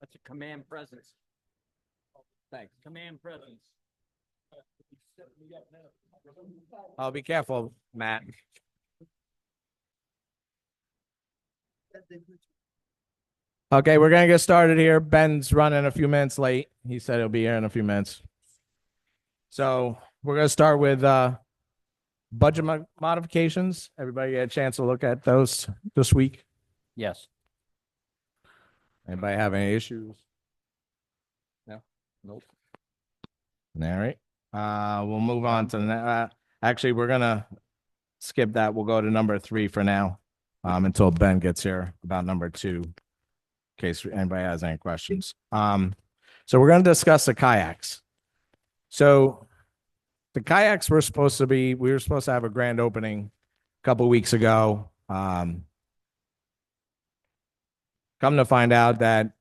That's a command presence. Thanks. Command presence. Oh, be careful, Matt. Okay, we're gonna get started here. Ben's running a few minutes late. He said he'll be here in a few minutes. So we're gonna start with budget modifications. Everybody get a chance to look at those this week. Yes. Anybody have any issues? No. Nope. All right. We'll move on to the actually we're gonna skip that. We'll go to number 3 for now. Until Ben gets here about number 2, in case anybody has any questions. So we're gonna discuss the kayaks. So the kayaks we were supposed to have a grand opening a couple weeks ago. Come to find out that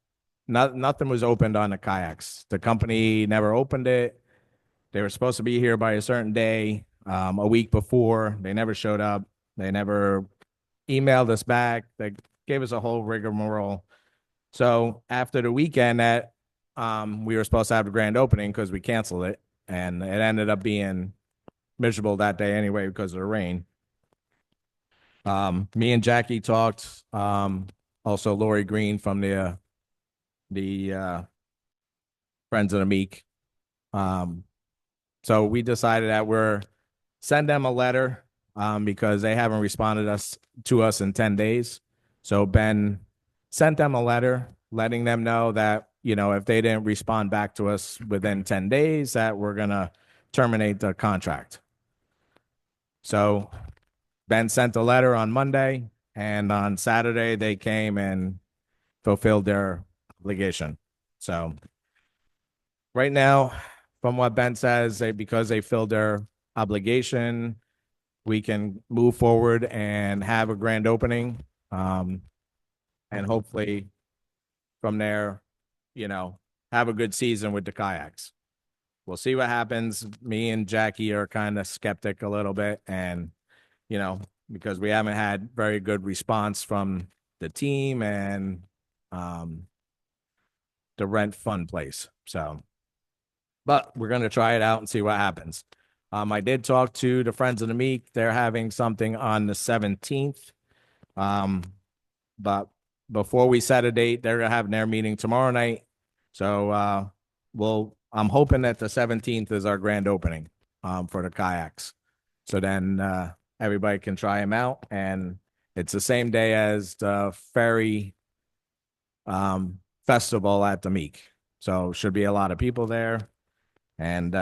nothing was opened on the kayaks. The company never opened it. They were supposed to be here by a certain day, a week before. They never showed up. They never emailed us back. They gave us a whole rigmarole. So after the weekend that we were supposed to have a grand opening because we canceled it, and it ended up being miserable that day anyway because of the rain. Me and Jackie talked. Also, Lori Green from the Friends of the Meek. So we decided that we're send them a letter because they haven't responded to us in 10 days. So Ben sent them a letter letting them know that, if they didn't respond back to us within 10 days, that we're going to terminate the contract. So Ben sent a letter on Monday, and on Saturday they came and fulfilled their obligation. So right now, from what Ben says, because they filled their obligation, we can move forward and have a grand opening. And hopefully from there, have a good season with the kayaks. We'll see what happens. Me and Jackie are kind of skeptic a little bit, and, because we haven't had very good response from the team and the rent fund place. So, but we're going to try it out and see what happens. I did talk to the Friends of the Meek. They're having something on the 17th. But before we set a date, they're going to have their meeting tomorrow night. So I'm hoping that the 17th is our grand opening for the kayaks. So then everybody can try them out. And it's the same day as the ferry festival at the Meek. So should be a lot of people there. And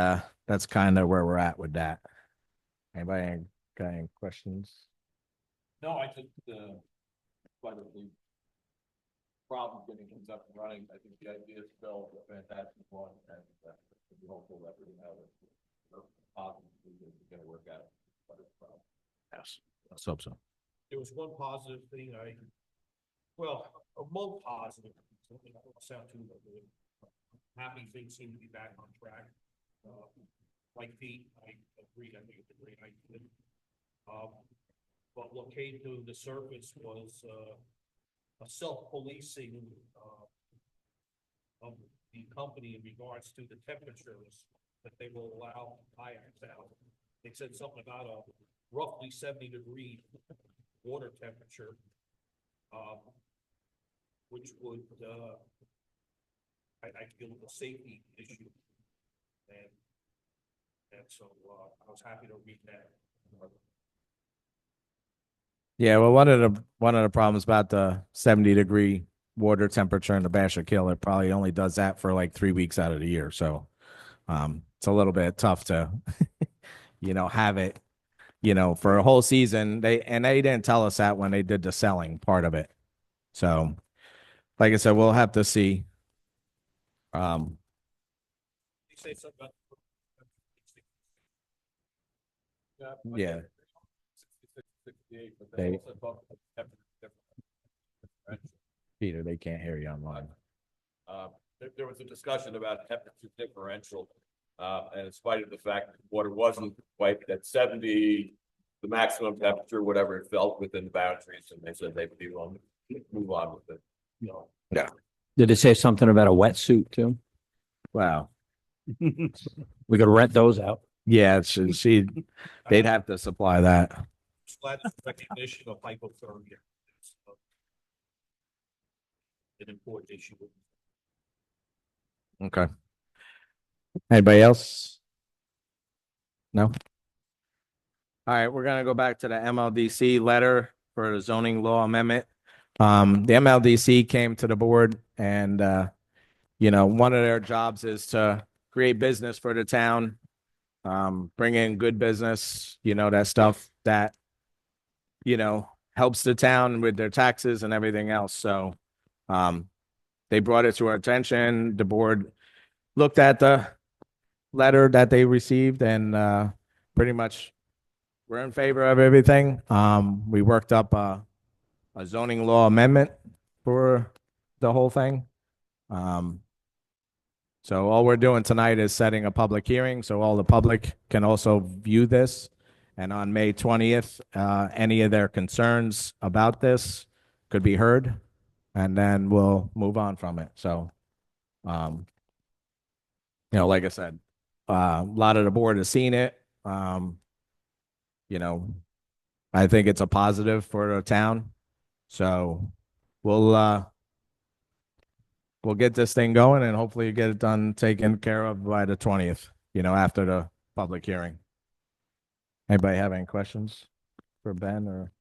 that's kind of where we're at with that. Anybody got any questions? No, I think quite a few problems getting things up and running. I think the idea is still a fantastic one, and we're hopeful that we're going to work out. Yes, let's hope so. There was one positive thing a more positive. Something I don't sound too good. Happy things seem to be back on track. Like Pete, I agree. I think it's a great idea. But what came to the surface was a self-policing of the company in regards to the temperatures that they will allow kayaks out. They said something about a roughly 70-degree water temperature, which would I feel a safety issue, and so I was happy to read that. Yeah, well, one of the problems about the 70-degree water temperature in the Basha Kill, it probably only does that for like 3 weeks out of the year. So it's a little bit tough to, have it, for a whole season. They didn't tell us that when they did the selling part of it. So, like I said, we'll have to see. You say something about Yeah. 68, but They- also talk about temperature difference. Peter, they can't hear you online. There was a discussion about temperature differential, and in spite of the fact that water wasn't quite at 70, the maximum temperature, whatever it felt within the boundaries, and they said they'd be willing to move on with it. Yeah. Did it say something about a wetsuit too? Wow. We could rent those out. Yeah, they'd have to supply that. Flat recognition of hypothermia. It's, an important issue. Okay. Anybody else? No? All right, we're gonna go back to the MLDC letter for the zoning law amendment. The MLDC came to the board and, one of their jobs is to create business for the town, bring in good business, that stuff that, helps the town with their taxes and everything else. So, they brought it to our attention. The board looked at the letter that they received and, pretty much we're in favor of everything. We worked up a zoning law amendment for the whole thing. So all we're doing tonight is setting a public hearing so all the public can also view this. And on May 20th, any of their concerns about this could be heard, and then we'll move on from it. So, like I said, a lot of the board has seen it. I think it's a positive for the town. So we'll get this thing going and hopefully get it done, taken care of by the 20th, after the public hearing. Anybody have any questions for Ben or?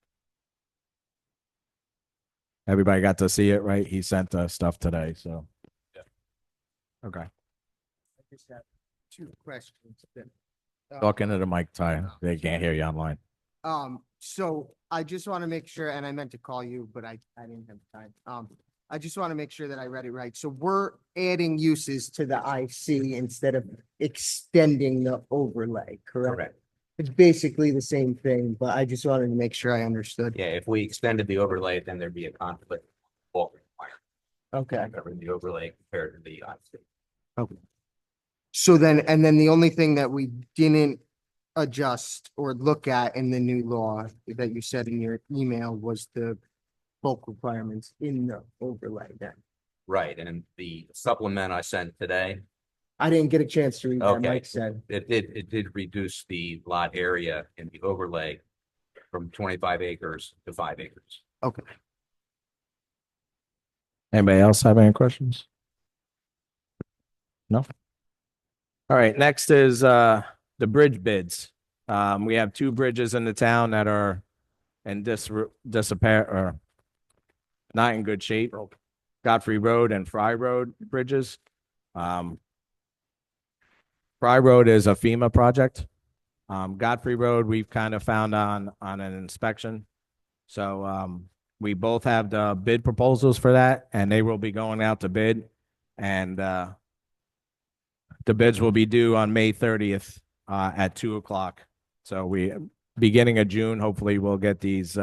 Everybody got to see it, right? He sent us stuff today, so. Yeah. Okay. I just have two questions. Talk into the mic, Ty. They can't hear you online. So I just want to make sure, and I meant to call you, but I didn't have time. I just want to make sure that I read it right. So we're adding uses to the IC instead of extending the overlay, correct? Correct. It's basically the same thing, but I just wanted to make sure I understood. Yeah, if we extended the overlay, then there'd be a conflict. Bulk requirement Okay. covering the overlay compared to the IC. So then, and then the only thing that we didn't adjust or look at in the new law that you said in your email was the bulk requirements in the overlay then. Right, and the supplement I sent today, I didn't get a chance to read that, Okay. Mike said. it did reduce the lot area in the overlay from 25 acres to 5 acres. Anybody else have any questions? No? All right, next is the bridge bids. We have two bridges in the town that are in disrepair or not in good shape. Godfrey Road and Fry Road bridges. Fry Road is a FEMA project. Godfrey Road, we've kind of found on an inspection. So we both have the bid proposals for that, and they will be going out to bid. And the bids will be due on May 30th at 2:00. So beginning of June, hopefully we'll get these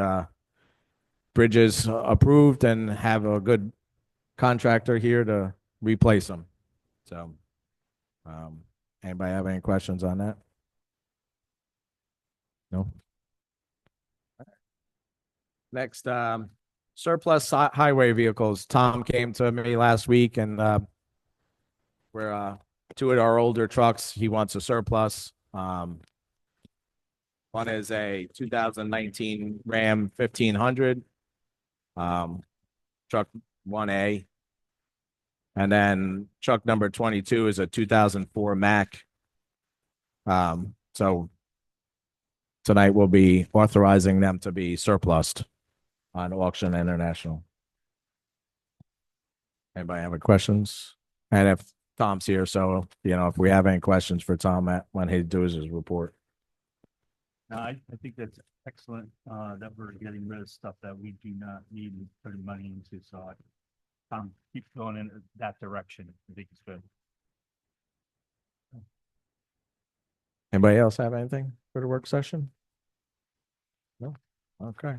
bridges approved and have a good contractor here to replace them. So, anybody have any questions on that? No? Next, surplus highway vehicles. Tom came to me last week and we're two of our older trucks. He wants a surplus. One is a 2019 Ram 1500, truck 1A. And then truck number 22 is a 2004 Mack. So tonight we'll be authorizing them to be surplused on Auction International. Anybody have any questions? And if Tom's here, so, if we have any questions for Tom when he does his report. No, I think that's excellent, that we're getting rid of stuff that we do not need and putting money into, so keep going in that direction. I think it's good. Anybody else have anything for the work session? No? Okay.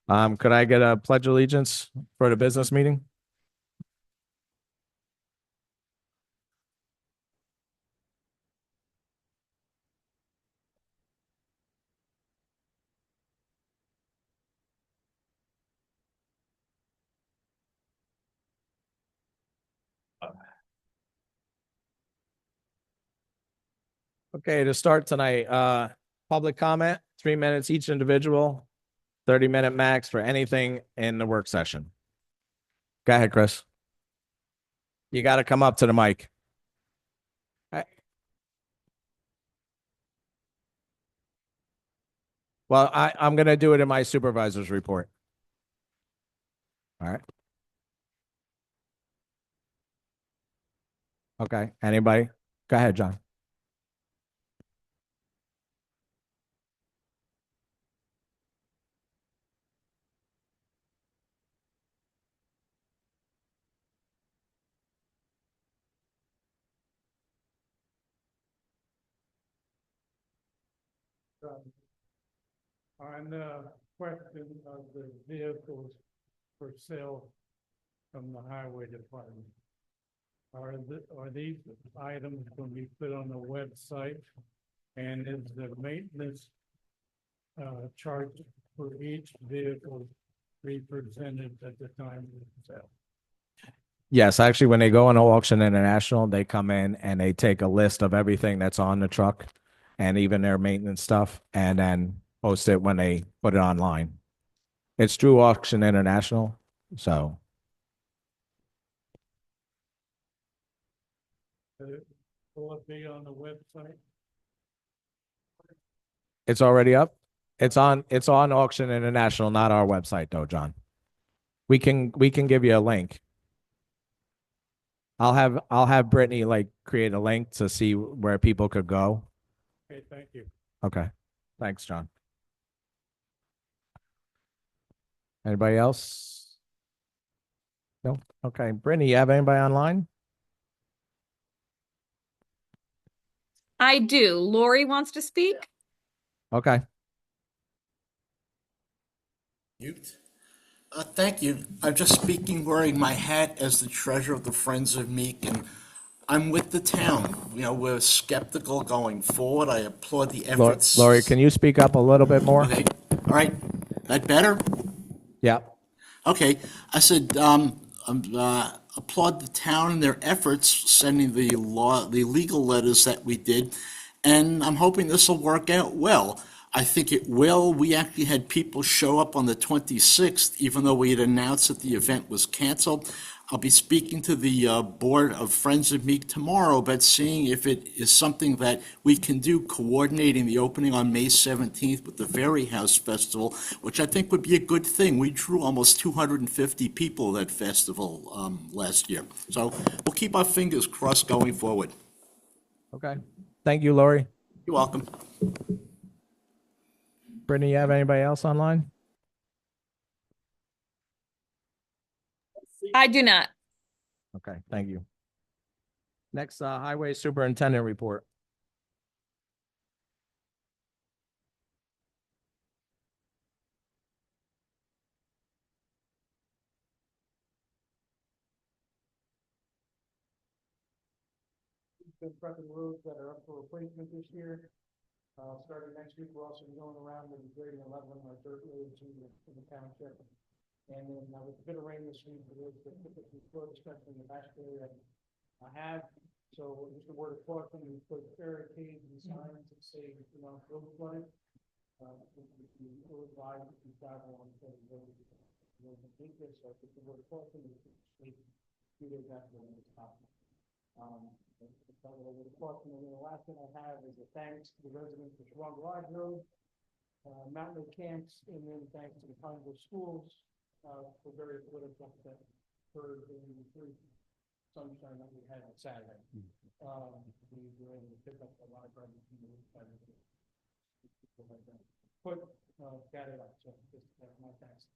Could I get a pledge of allegiance for the business meeting? Okay, to start tonight, public comment, 3 minutes each individual, 30-minute max for anything in the work session. Go ahead, Chris. You got to come up to the mic. Well, I'm going to do it in my supervisor's report. All right. Okay, anybody? Go ahead, John. On the question of the vehicles for sale from the highway department. Are these items going to be put on the website? And is the maintenance charge for each vehicle be presented at the time of the sale? Yes, actually, when they go on Auction International, they come in and they take a list of everything that's on the truck and even their maintenance stuff, and then post it when they put it online. It's through Auction International, so Will it be on the website? it's already up. It's on Auction International, not our website though, John. We can give you a link. I'll have Brittany like create a link to see where people could go. Okay, thank you. Okay. Thanks, John. Anybody else? No? Okay. Brittany, you have anybody online? I do. Lori wants to speak. Okay. Mute. Thank you. I'm just speaking wearing my hat as the treasurer of the Friends of Meek, and I'm with the town. You know, we're skeptical going forward. I applaud the efforts. Lori, can you speak up a little bit more? Okay, all right. That better? Yeah. Okay. I said, applaud the town and their efforts sending the legal letters that we did, and I'm hoping this will work out well. I think it will. We actually had people show up on the 26th, even though we had announced that the event was canceled. I'll be speaking to the board of Friends of Meek tomorrow, but seeing if it is something that we can do, coordinating the opening on May 17th with the Fairy House Festival, which I think would be a good thing. We drew almost 250 people at that festival last year. So we'll keep our fingers crossed going forward. Okay. Thank you, Lori. You're welcome. Brittany, you have anybody else online? I do not. Okay. Thank you. Next, Highway Superintendent report. Been prepping roads that are up for replacement this year. Starting next week, we're also going around and grading 11 of our dirt roads in the township. And then with a bit of rain this week, the roads that typically flood, especially in the back area, I have. So just a word of caution, we put barricades and signs that say, road flooded. We advise if you travel on the road. So just a word of caution, do exactly what it's happening. The last thing I have is a thanks to the residents of Swan Lodge Road, Mountain Oak Camps, and then thanks to the Congress schools for very political that for the free sunshine that we had on Saturday. We were able to pick up a lot of garbage. Put got it up. So just my thanks.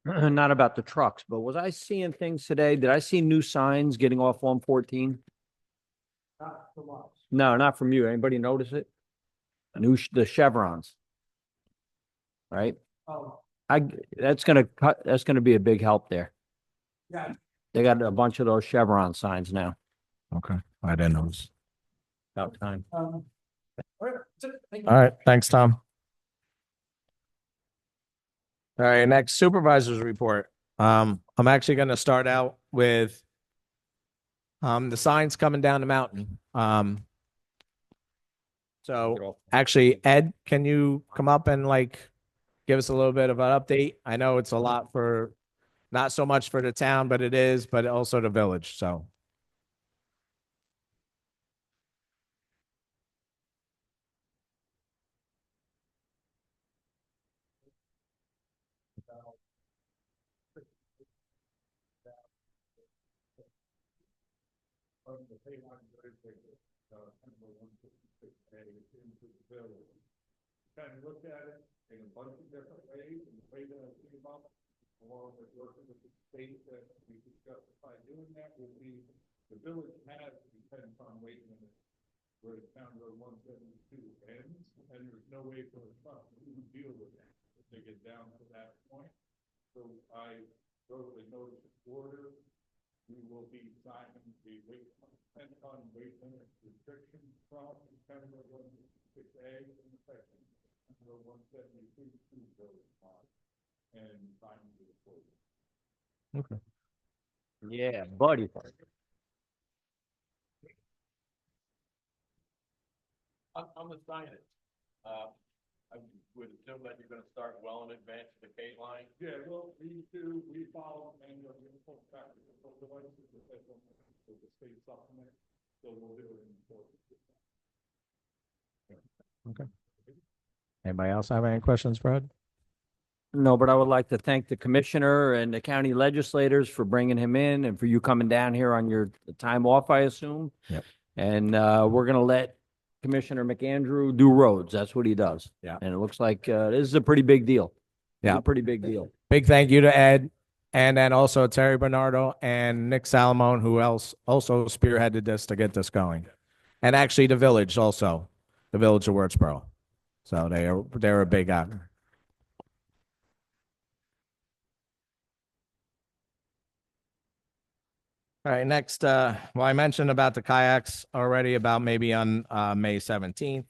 Not about the trucks, but was I seeing things today? Did I see new signs getting off 114? Not so much. No, not from you. Anybody notice it? The chevrons. Right? Oh, That's gonna be a big help there. yeah. They got a bunch of those chevron signs now. Okay. I didn't notice. About time. All right. That's it. Thank you. All right. Thanks, Tom. All right. Next, supervisor's report. I'm actually going to start out with the signs coming down the mountain. So actually, Ed, can you come up and like give us a little bit of an update? I know it's a lot for, not so much for the town, but it is, but also the village. So. From the pay line, number 156A into the village. Kind of look at it in a bunch of different ways, and the way that I think about it, along with working with the state that we could justify doing that will be, the village has dependent on weight limit where the town road 172 ends, and there's no way for the truck to deal with that if they get down to that point. So I wrote a notice of order. We will be signing the weight, dependent on weight limit restriction from County Road 156A in section Road 172 to village line and signing the report. Yeah, buddy. I'm gonna sign it. I would assume that you're gonna start well in advance of the K line. Yeah, well, we follow and you're gonna pull back to the devices that the state supplement, so we'll do it in the course. Anybody else have any questions, Fred? No, but I would like to thank the commissioner and the county legislators for bringing him in and for you coming down here on your time off, I assume. Yep. And we're gonna let Commissioner McAndrew do roads. That's what he does. Yeah. And it looks like this is a pretty big deal. It's Yeah. a pretty big deal. Big thank you to Ed, and then also Terry Bernardo and Nick Salamone, who else also spearheaded this to get this going. And actually the village also, the village of Wurtsboro. So they're a big actor. All right, next, well, I mentioned about the kayaks already, about maybe on May 17th.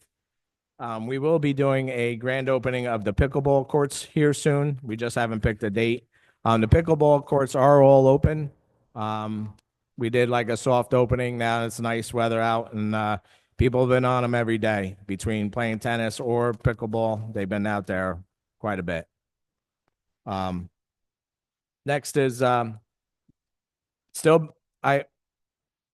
We will be doing a grand opening of the pickleball courts here soon. We just haven't picked a date. The pickleball courts are all open. We did like a soft opening. Now it's nice weather out, and people have been on them every day between playing tennis or pickleball. They've been out there quite a bit. Next is still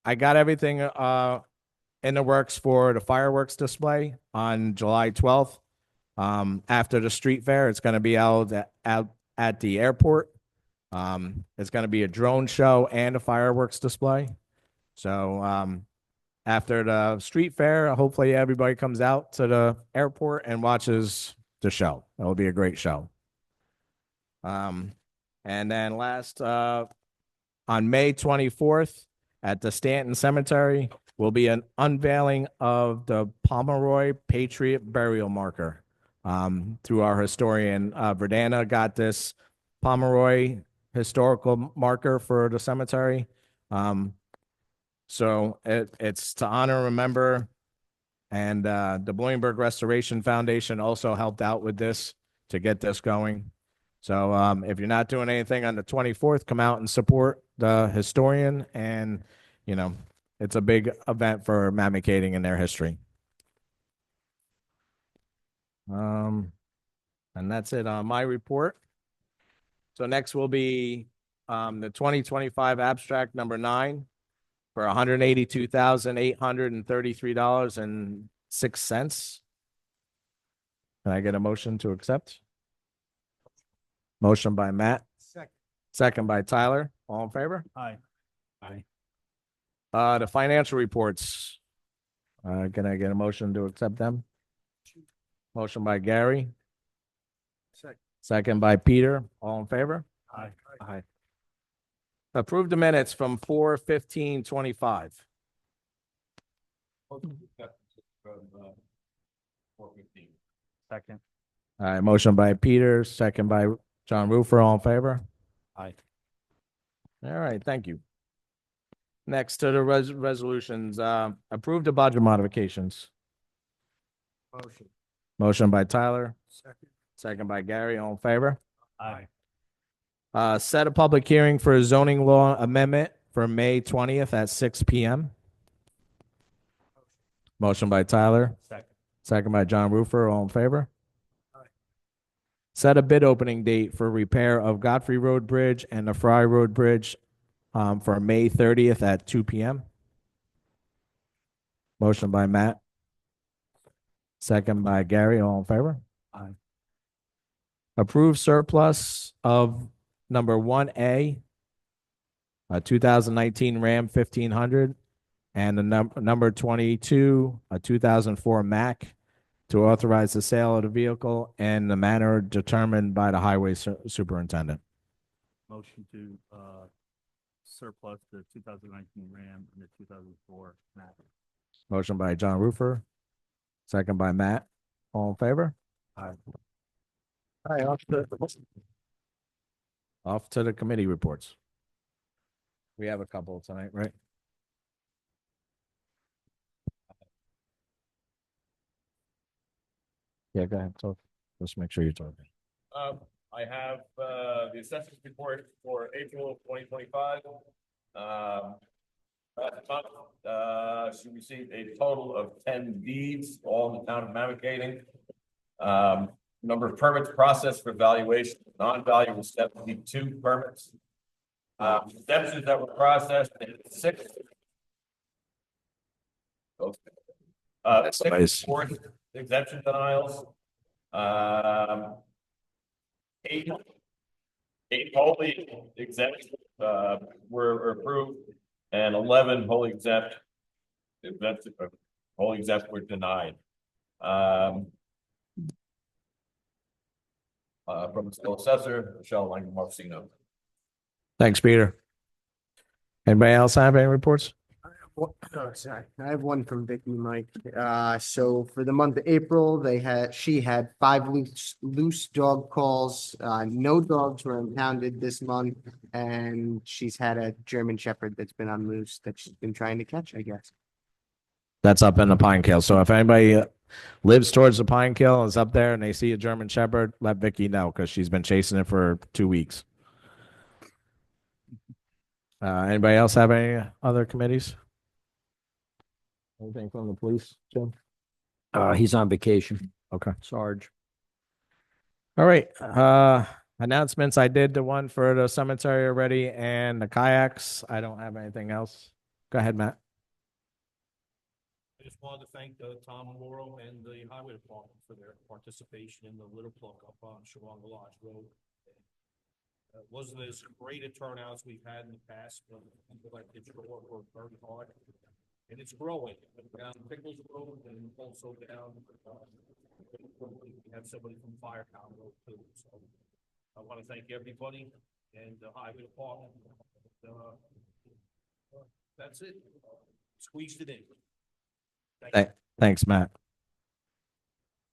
I got everything in the works for the fireworks display on July 12th. After the street fair, it's going to be out at the airport. It's going to be a drone show and a fireworks display. So after the street fair, hopefully everybody comes out to the airport and watches the show. It'll be a great show. And then last, on May 24th at the Stanton Cemetery will be an unveiling of the Pomeroy Patriot Burial Marker. Through our historian, Verdana got this Pomeroy historical marker for the cemetery. So it's to honor and remember. And the Bloomberg Restoration Foundation also helped out with this to get this going. So if you're not doing anything on the 24th, come out and support the historian. And, you know, it's a big event for Mamakating in their history. And that's it on my report. So next will be the 2025 abstract number 9 for $182,833.06. Can I get a motion to accept? Motion by Matt. Second by Tyler. All in favor? Aye. The financial reports. Can I get a motion to accept them? Motion by Gary. Second by Peter. All in favor? Aye. Approve the minutes from 4/15/25. 415. Second. All right, motion by Peter, second by John Roofer. All in favor? Aye. All right, thank you. Next to the resolutions, approve the budget modifications. Motion by Tyler, second by Gary. All in favor? Aye. Set a public hearing for a zoning law amendment for May 20th at 6 p.m. Motion by Tyler, Second. second by John Roofer. All in favor? Set a bid opening date for repair of Godfrey Road Bridge and the Fry Road Bridge for May 30th at 2 p.m. Motion by Matt. Second by Gary. All in favor? Aye. Approve surplus of number 1A, a 2019 Ram 1500, and the number 22, a 2004 Mack, to authorize the sale of the vehicle in the manner determined by the highway superintendent. Motion to, surplus the 2019 Ram and the 2004 Mack. Motion by John Roofer, second by Matt. All in favor? Aye. Aye. Off to the committee reports. We have a couple tonight, right? Yeah, go ahead. Talk. Let's make sure you're talking. I have, the assessment report for April 2025. Last month, she received a total of 10 deeds, all in the town of Mamaroneck. Number of permits processed for valuation, non-valuable 72 permits. Exemptions that were processed, 6. That's Six nice. fourth exemption denials. 8 wholly exempt, were approved, and 11 wholly exempt were denied. From the school assessor, Michelle Lang-Marcino. Thanks, Peter. Anybody else have any reports? Oh, sorry. I have one from Vicky, Mike. So for the month of April, she had 5 loose dog calls. No dogs were impounded this month, and she's had a German Shepherd that's been on loose that she's been trying to catch, I guess. That's up in the Pine Kill. So if anybody lives towards the Pine Kill and is up there and they see a German Shepherd, let Vicky know because she's been chasing it for 2 weeks. Anybody else have any other committees? Anything from the police, Jim? He's on vacation. Okay. Sarge. All right. Announcements. I did the one for the cemetery already and the kayaks. I don't have anything else. Go ahead, Matt. I just wanted to thank Tom and Laurel and the highway department for their participation in the Little Pluck up on Shawanga Lodge Road. It wasn't as great a turnout as we've had in the past, but people like Digital work very hard, and it's growing down Pickles Road and also down. We have somebody from Firetown Road too, so I want to thank everybody and the highway department. That's it. Squeezed it in. Thank you. Thanks, Matt.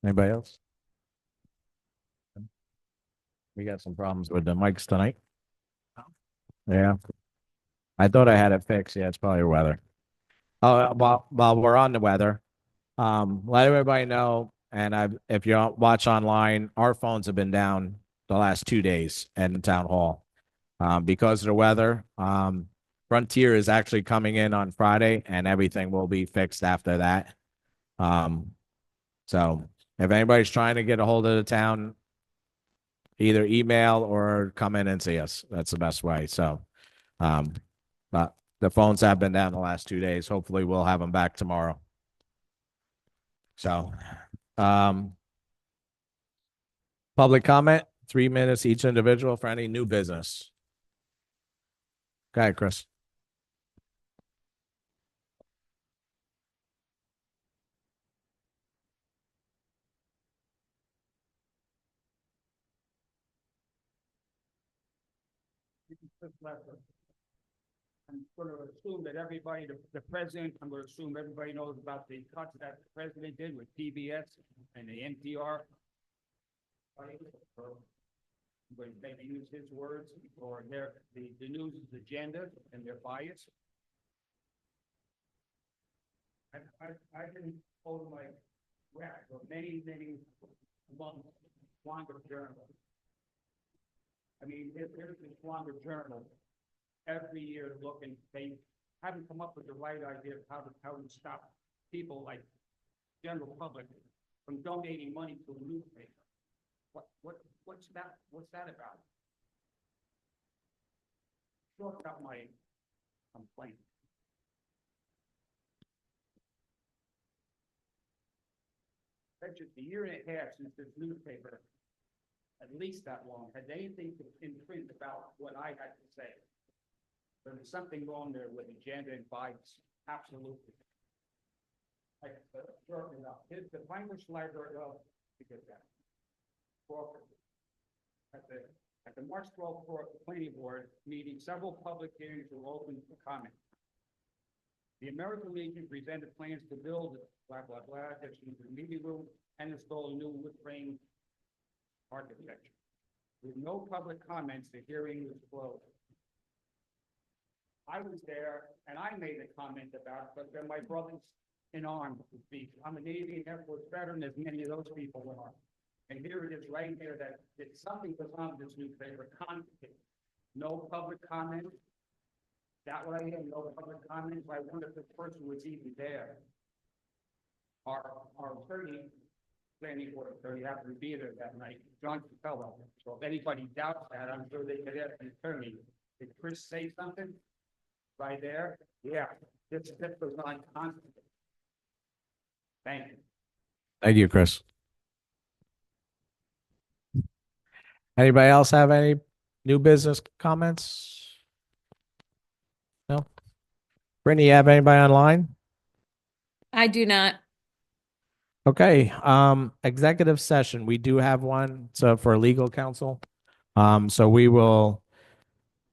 Anybody else? We got some problems with the mics tonight. Yeah. I thought I had it fixed. Yeah, it's probably weather. Oh, while we're on the weather, let everybody know, and if you watch online, our phones have been down the last 2 days at the town hall because of the weather. Frontier is actually coming in on Friday, and everything will be fixed after that. So if anybody's trying to get a hold of the town, either email or come in and see us. That's the best way. So, but the phones have been down the last 2 days. Hopefully we'll have them back tomorrow. So, public comment, 3 minutes each individual for any new business. Go ahead, Chris. I'm going to assume that everybody, the president, I'm going to assume everybody knows about the cuts that the president did with PBS and the NPR. I'm going to maybe use his words or the news's agenda and their bias. I've been holding my breath for many months, longer journalists. I mean, there's this longer journal every year looking, they haven't come up with the right idea of how to stop people like general public from donating money to a newspaper. What's that about? Short up my complaint. That's just a year and a half since this newspaper, at least that long, had anything in print about what I had to say. There was something wrong there with agenda and vibes, absolutely. Like, shortly enough, here's the Language Library, well, to get that. Crawford. At the March 12th planning board meeting, several public hearings were open for comment. The American Legion presented plans to build blah, blah, blah, that's in the meeting room and install a new wood frame architecture. With no public comments, the hearing was closed. I was there and I made a comment about it, but then my brothers in arms would speak. I'm a Navy and Air Force veteran, as many of those people are. And here it is right here that something was on this newspaper, constant. No public comment. That what I hear, no public comments. I wonder if this person was even there. Our attorney, planning board attorney, happened to be there that night, John Capello. So if anybody doubts that, I'm sure they could ask the attorney. Did Chris say something? Right there? Yeah, this was on constant. Thank you. Thank you, Chris. Anybody else have any new business comments? No? Brittany, you have anybody online? I do not. Okay, executive session. We do have one, so for legal counsel. So we will,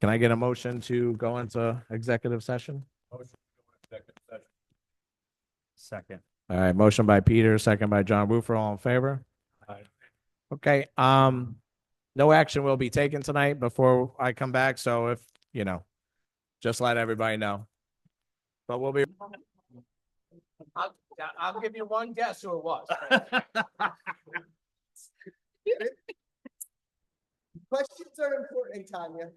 can I get a motion to go into executive session? Second. All right, motion by Peter, second by John Woofer, all in favor? Aye. Okay, no action will be taken tonight before I come back, so if, just let everybody know. But we'll be. I'll give you one guess who it was. Questions are important, Tanya.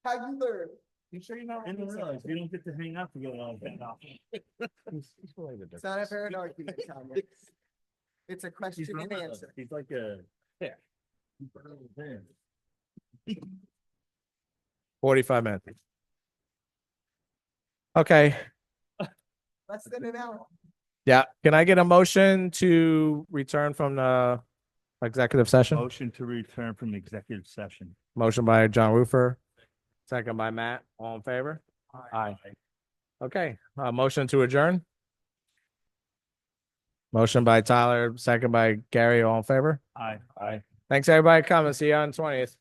How you learn. You sure you know? I didn't realize we don't get to hang out together all that often. It's not a fair argument, Tanya. It's a question and answer. He's like a. Yeah. 45 45 minutes. Okay, Less than an hour. yeah, can I get a motion to return from the executive session? Motion to return from executive session. Motion by John Woofer, second by Matt, all in favor? Aye. Okay, motion to adjourn? Motion by Tyler, second by Gary, all in favor? Aye. Thanks, everybody, coming. See you on 20th.